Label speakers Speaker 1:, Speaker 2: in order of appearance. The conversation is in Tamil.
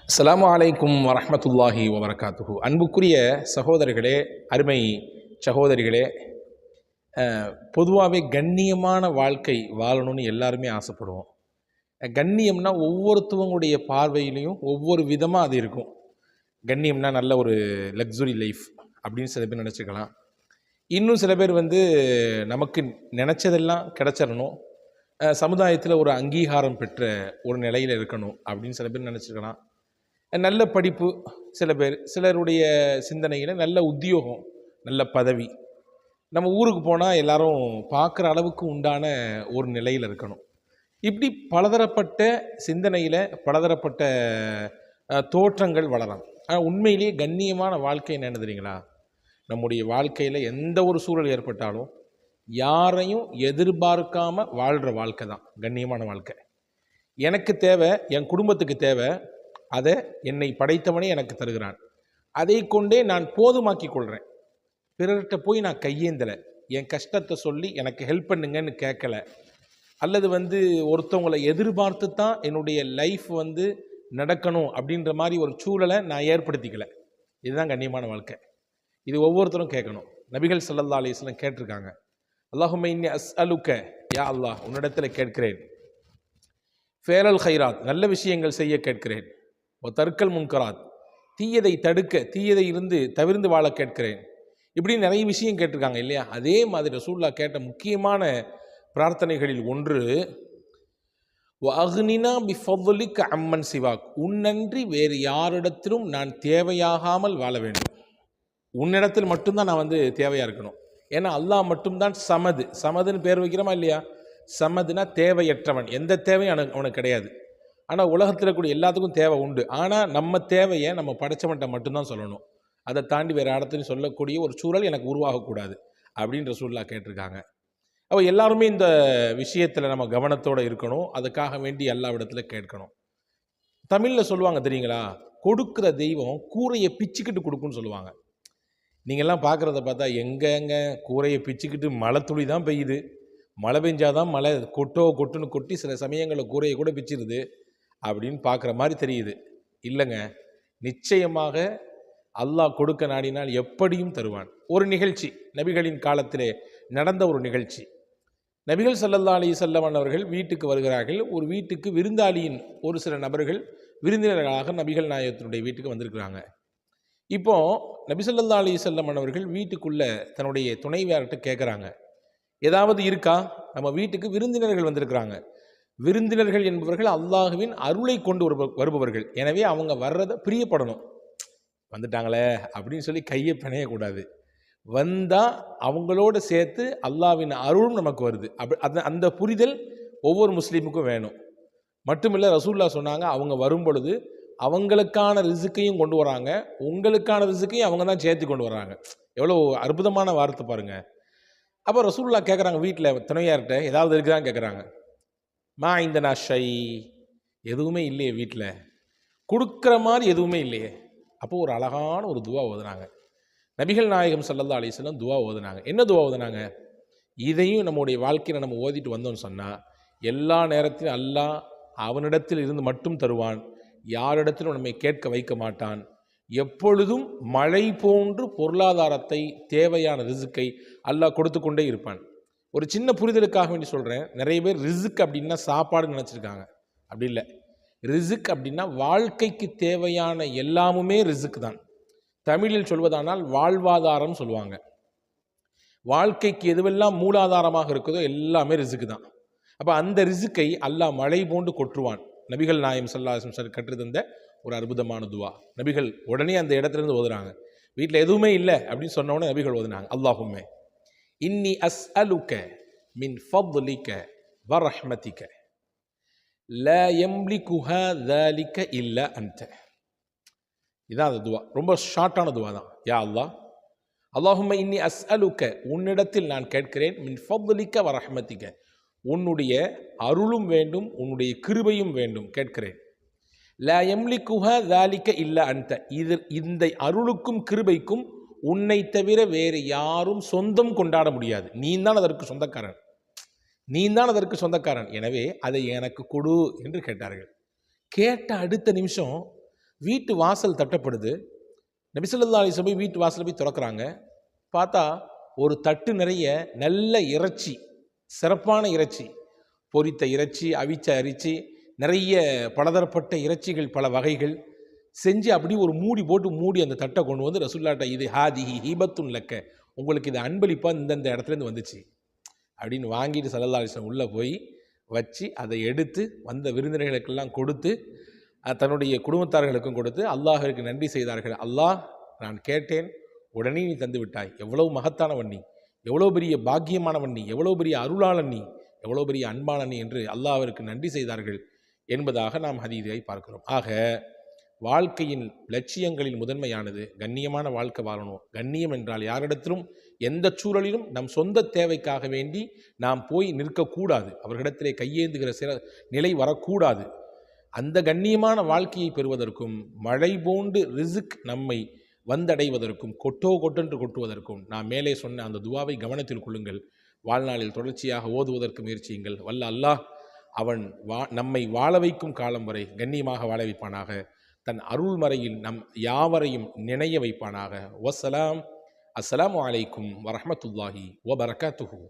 Speaker 1: அஸ்ஸலாமு அலைக்கும் வரஹ்மத்துல்லாஹி வபரகாத்துஹு. அன்புக்குரிய சகோதரர்களே, அருமை சகோதரிகளே, பொதுவாகவே கண்ணியமான வாழ்க்கை வாழணும்னு எல்லாருமே ஆசைப்படுவோம். கண்ணியம்னா ஒவ்வொருத்தவங்களுடைய பார்வையிலையும் ஒவ்வொரு விதமாக அது இருக்கும். கண்ணியம்னா நல்ல ஒரு லக்ஸுரி லைஃப் அப்படின்னு சில பேர் நினச்சிக்கலாம். இன்னும் சில பேர் நமக்கு நினச்சதெல்லாம் கிடச்சிடணும், சமுதாயத்தில் ஒரு அங்கீகாரம் பெற்ற ஒரு நிலையில் இருக்கணும் அப்படின்னு சில பேர் நினச்சிக்கலாம். நல்ல படிப்பு சில பேர், சிலருடைய சிந்தனையில் நல்ல உத்தியோகம், நல்ல பதவி, நம்ம ஊருக்கு போனால் எல்லாரும் பார்க்குற அளவுக்கு உண்டான ஒரு நிலையில் இருக்கணும். இப்படி பலதரப்பட்ட சிந்தனையில் பலதரப்பட்ட தோற்றங்கள் வளரலாம். ஆனால் உண்மையிலேயே கண்ணியமான வாழ்க்கை என்னன்னு தெரியுங்களா? நம்முடைய வாழ்க்கையில் எந்த ஒரு சூழல் ஏற்பட்டாலும் யாரையும் எதிர்பார்க்காம வாழ்கிற வாழ்க்கை தான் கண்ணியமான வாழ்க்கை. எனக்கு தேவை, என் குடும்பத்துக்கு தேவை, அதை என்னை படைத்தவனே எனக்கு தருகிறான், அதை கொண்டே நான் போதுமாக்கி கொள்கிறேன். பிறர்கிட்ட போய் நான் கையேந்தலை, என் கஷ்டத்தை சொல்லி எனக்கு ஹெல்ப் பண்ணுங்கன்னு கேட்கலை, அல்லது ஒருத்தவங்களை எதிர்பார்த்து தான் என்னுடைய லைஃப் நடக்கணும் அப்படின்ற மாதிரி ஒரு சூழலை நான் ஏற்படுத்திக்கலை. இதுதான் கண்ணியமான வாழ்க்கை. இது ஒவ்வொருத்தரும் கேட்கணும். நபிகள் ஸல்லல்லாஹு அலைஹி வஸல்லம் கேட்டிருக்காங்க, அல்லாஹும்ம இன்னி அஸ்அலுக்க, யா அல்லாஹ் உன்னிடத்தில் கேட்கிறேன், ஃபேரல் ஹைராத் நல்ல விஷயங்கள் செய்ய கேட்கிறேன், தற்கல் முன்கராத் தீயதை தடுக்க, தீயதை இருந்து தவிர்ந்து வாழ கேட்கிறேன். இப்படி நிறைய விஷயம் கேட்டிருக்காங்க இல்லையா? அதே மாதிரி ரசூலுல்லாஹ் கேட்ட முக்கியமான பிரார்த்தனைகளில் ஒன்று, வஅக்னினா பிஃபضலிக அம்மன் சிவாக், உன்னன்றி வேறு யாரிடத்திலும் நான் தேவையாகாமல் வாழ வேண்டும். உன்னிடத்தில் மட்டும்தான் நான் தேவையாக இருக்கணும். ஏன்னா அல்லாஹ் மட்டும்தான் சமது. சமதுன்னு பேர் வைக்கிறோமா இல்லையா? சமதுனா தேவையற்றவன், எந்த தேவையும் அவனுக்கு கிடையாது. ஆனால் உலகத்தில் கூடிய எல்லாத்துக்கும் தேவை உண்டு. ஆனால் நம்ம தேவையை நம்ம படைச்சவன்ட்ட மட்டும்தான் சொல்லணும். அதை தாண்டி வேறு இடத்துலையும் சொல்லக்கூடிய ஒரு சூழல் எனக்கு உருவாகக்கூடாது அப்படின்ற சூழலாக கேட்டிருக்காங்க. அப்போ எல்லாருமே இந்த விஷயத்தில் நம்ம கவனத்தோடு இருக்கணும். அதுக்காக வேண்டி எல்லா இடத்துல கேட்கணும். தமிழில் சொல்லுவாங்க தெரியுங்களா, கொடுக்குற தெய்வம் கூரையை பிச்சுக்கிட்டு கொடுக்குன்னு சொல்லுவாங்க. நீங்கள்லாம் பார்க்குறத பார்த்தா எங்கெங்க கூரையை பிச்சுக்கிட்டு மழை துளி தான் பெய்யுது, மழை பெஞ்சாதான் மழை கொட்டுன்னு கொட்டி சில சமயங்களில் கூரையை கூட பிச்சிருது அப்படின்னு பார்க்குற மாதிரி தெரியுது. இல்லைங்க, நிச்சயமாக அல்லாஹ் கொடுக்க நாடினால் எப்படியும் தருவான். ஒரு நிகழ்ச்சி, நபிகளின் காலத்திலே நடந்த ஒரு நிகழ்ச்சி. நபிகள் ஸல்லல்லாஹு அலைஹி வஸல்லம் அவர்கள் வீட்டுக்கு வருகிறார்கள். ஒரு வீட்டுக்கு விருந்தாளியின் ஒரு சில நபர்கள் விருந்தினர்களாக நபிகள் நாயகத்தினுடைய வீட்டுக்கு வந்திருக்கிறாங்க. இப்போ நபி ஸல்லல்லாஹு அலைஹி வஸல்லம் அவர்கள் வீட்டுக்குள்ள தன்னுடைய துணைவியார்கிட்ட கேட்குறாங்க, ஏதாவது இருக்கா? நம்ம வீட்டுக்கு விருந்தினர்கள் வந்திருக்கிறாங்க. விருந்தினர்கள் என்பவர்கள் அல்லாஹுவின் அருளை கொண்டு வருபவர்கள். எனவே அவங்க வர்றதை பிரியப்படணும். வந்துட்டாங்களே அப்படின்னு சொல்லி கையை பிணையக்கூடாது. வந்தால் அவங்களோடு சேர்த்து அல்லாஹ்வின் அருளும் நமக்கு வருது. அந்த புரிதல் ஒவ்வொரு முஸ்லீமுக்கும் வேணும். மட்டுமில்லை, ரசூலுல்லாஹ் சொன்னாங்க, அவங்க வரும் பொழுது அவங்களுக்கான ரிசுக்கையும் கொண்டு வராங்க, உங்களுக்கான ரிசுக்கையும் அவங்க தான் சேர்த்து கொண்டு வராங்க. எவ்வளோ அற்புதமான வார்த்தை பாருங்க. அப்போ ரசூலுல்லாஹ் கேட்குறாங்க, வீட்டில் துணையார்கிட்ட ஏதாவது இருக்குதான்னு கேட்குறாங்க. மா இந்தனா ஷை, எதுவுமே இல்லையே, வீட்டில் கொடுக்குற மாதிரி எதுவுமே இல்லையே. அப்போ ஒரு அழகான ஒரு துவா ஓதுனாங்க. நபிகள் நாயகம் ஸல்லல்லாஹு அலைஹி வஸல்லம் துவா ஓதுனாங்க. என்ன துவா ஓதுனாங்க? இதையும் நம்முடைய வாழ்க்கையில் நம்ம ஓதிட்டு வந்தோம்னு சொன்னால் எல்லா நேரத்திலும் அல்லாஹ் அவனிடத்தில் இருந்து மட்டும் தருவான், யாரிடத்திலும் நம்மை கேட்க வைக்க மாட்டான். எப்பொழுதும் மழை போன்று பொருளாதாரத்தை, தேவையான ரிசுக்கை அல்லாஹ் கொடுத்து கொண்டே இருப்பான். ஒரு சின்ன புரிதலுக்காக வேண்டி சொல்கிறேன். நிறைய பேர் ரிசுக் அப்படின்னா சாப்பாடுன்னு நினச்சிருக்காங்க. அப்படி இல்லை. ரிசுக் அப்படின்னா வாழ்க்கைக்கு தேவையான எல்லாமுமே ரிசுக் தான். தமிழில் சொல்வதானால் வாழ்வாதாரம் சொல்லுவாங்க. வாழ்க்கைக்கு எதுவெல்லாம் மூலாதாரமாக இருக்குதோ எல்லாமே ரிசுக்கு தான். அப்போ அந்த ரிசுக்கை அல்லாஹ் மழை போன்று கொற்றுவான். நபிகள் நாயகம் ஸல்லல்லாஹு அலைஹி வஸல்லம் கற்றுத்தந்த ஒரு அற்புதமான துவா. நபிகள் உடனே அந்த இடத்துலேருந்து ஓதுறாங்க. வீட்டில் எதுவுமே இல்லை அப்படின்னு சொன்ன உடனே நபிகள் ஓதுனாங்க, அல்லாஹும்ம இன்னி அஸ்அலுக மின் ஃபضலிக வ ரஹ்மதிக லா யம்லிகுஹா ذلك இல்லா அன்த. இதான் அந்த துவா. ரொம்ப ஷார்ட்டான துவா தான். யா அல்லாஹ், அல்லாஹும்ம இன்னி அஸ்அலுக, உன்னிடத்தில் நான் கேட்கிறேன், மின் ஃபضலிக வ ரஹ்மதிக, உன்னுடைய அருளும் வேண்டும், உன்னுடைய கிருபையும் வேண்டும் கேட்கிறேன். லா யம்லிகுஹா ذلك இல்லா அன்த, இந்த அருளுக்கும் கிருபைக்கும் உன்னை தவிர வேறு யாரும் சொந்தம் கொண்டாட முடியாது. நீ தான் அதற்கு சொந்தக்காரன். எனவே அதை எனக்கு கொடு என்று கேட்டார்கள். கேட்ட அடுத்த நிமிஷம் வீட்டு வாசல் தட்டப்படுது. நபி ஸல்லல்லாஹு அலைஹி வஸல்லம் போய் வீட்டு வாசலில் போய் திறக்கிறாங்க. பார்த்தா ஒரு தட்டு நிறைய நல்ல இறைச்சி, சிறப்பான இறைச்சி, பொரித்த இறைச்சி, அவிச்ச அரிசி, நிறைய பலதரப்பட்ட இறைச்சிகள், பல வகைகள் செஞ்சு அப்படி ஒரு மூடி போட்டு மூடி அந்த தட்டை கொண்டு வந்து ரசூலுல்லாஹ்ட்ட, இது ஹாதிஹி ஹிபத்துன் லக்க, உங்களுக்கு இது அன்பளிப்பாக இந்தந்த இடத்துலேருந்து வந்துச்சு அப்படின்னு வாங்கிட்டு ஸல்லல்லாஹு அலைஹி வஸல்லம் உள்ளே போய் வச்சு அதை எடுத்து வந்த விருந்தினர்களுக்கெல்லாம் கொடுத்து தன்னுடைய குடும்பத்தார்களுக்கும் கொடுத்து அல்லாஹ்விற்கு நன்றி செய்தார்கள். அல்லாஹ், நான் கேட்டேன், உடனே நீ தந்து விட்டாய். எவ்வளவு மகத்தானவன் நீ, எவ்வளோ பெரிய பாக்கியமானவன் நீ, எவ்வளோ பெரிய அருளாளன் நீ, எவ்வளோ பெரிய அன்பான நீ என்று அல்லாஹ்விற்கு நன்றி செய்தார்கள் என்பதாக நாம் ஹதீஸை பார்க்கிறோம். ஆக வாழ்க்கையின் லட்சியங்களில் முதன்மையானது கண்ணியமான வாழ்க்கை வாழணும். கண்ணியம் என்றால் யாரிடத்திலும் எந்த சூழலிலும் நம் சொந்த தேவைக்காக வேண்டி நாம் போய் நிற்கக்கூடாது, அவர்களிடத்திலே கையேந்துகிற நிலை வரக்கூடாது. அந்த கண்ணியமான வாழ்க்கையை பெறுவதற்கும் மழை போன்று ரிஸ்க் நம்மை வந்தடைவதற்கும் கொட்டென்று கொட்டுவதற்கும் நாம் மேலே சொன்ன அந்த துவாவை கவனத்தில் கொள்ளுங்கள். வாழ்நாளில் தொடர்ச்சியாக ஓதுவதற்கு முயற்சியுங்கள். வல்ல அல்லாஹ் அவன் நம்மை வாழ வைக்கும் காலம் வரை கண்ணியமாக வாழ வைப்பானாக. தன் அருள்மறையில் நம் யாவரையும் நினைய வைப்பானாக. வஸ்ஸலாம். அஸ்ஸலாமு அலைக்கும் வரஹ்மத்துல்லாஹி வபரகாத்துஹு.